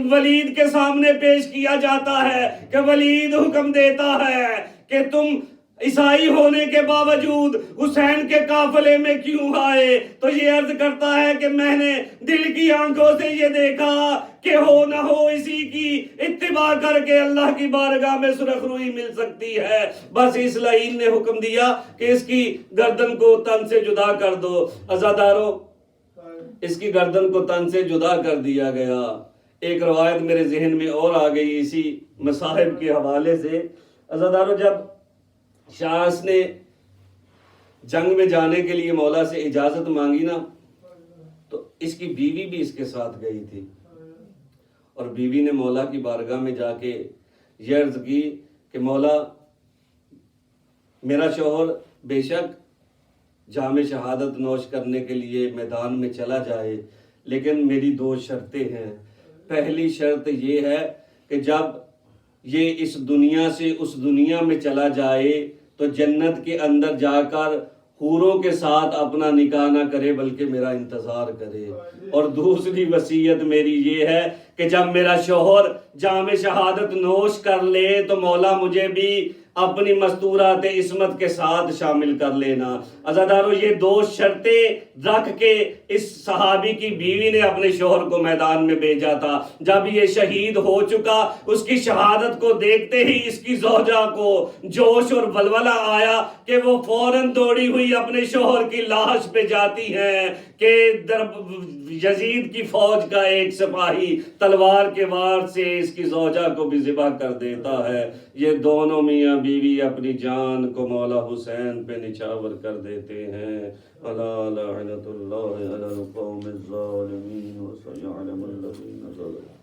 ولید کے سامنے پیش کیا جاتا ہے کہ ولید حکم دیتا ہے کہ تم عیسائی ہونے کے باوجود حسین کے قافلے میں کیوں آئے؟ تو یہ عرض کرتا ہے کہ میں نے دل کی آنکھوں سے یہ دیکھا کہ ہو نہ ہو اسی کی اتباع کر کے اللہ کی بارگاہ میں سرخ روئی مل سکتی ہے. بس اس لعین نے حکم دیا کہ اس کی گردن کو تن سے جدا کر دو. عزادارو، اس کی گردن کو تن سے جدا کر دیا گیا. ایک روایت میرے ذہن میں اور آ گئی اسی مصاحب کے حوالے سے. عزادارو، جب شاعث نے جنگ میں جانے کے لیے مولا سے اجازت مانگی نا، تو اس کی بیوی بھی اس کے ساتھ گئی تھی، اور بیوی نے مولا کی بارگاہ میں جا کے یہ عرض کی کہ مولا، میرا شوہر بے شک جام شہادت نوش کرنے کے لیے میدان میں چلا جائے، لیکن میری 2 شرطیں ہیں. پہلی شرط یہ ہے کہ جب یہ اس دنیا سے اس دنیا میں چلا جائے تو جنت کے اندر جا کر حوروں کے ساتھ اپنا نکاح نہ کرے بلکہ میرا انتظار کرے۔ اور دوسری وصیت میری یہ ہے کہ جب میرا شوہر جام شہادت نوش کر لے تو مولا مجھے بھی اپنی مستورات عصمت کے ساتھ شامل کر لینا۔ عزادارو، یہ دو شرطیں رکھ کے اس صحابی کی بیوی نے اپنے شوہر کو میدان میں بھیجا تھا۔ جب یہ شہید ہو چکا، اس کی شہادت کو دیکھتے ہی اس کی زوجہ کو جوش اور ولولہ آیا کہ وہ فوراً دوڑی ہوئی اپنے شوہر کی لاش پہ جاتی ہیں کہ یزید کی فوج کا ایک سپاہی تلوار کے وار سے اس کی زوجہ کو بھی ذبح کر دیتا ہے۔ یہ دونوں میاں بیوی اپنی جان کو مولا حسین پہ نچھاور کر دیتے ہیں۔ الا لعنت اللہ علی القوم الظالمین وسيعلم الذین ظلموا۔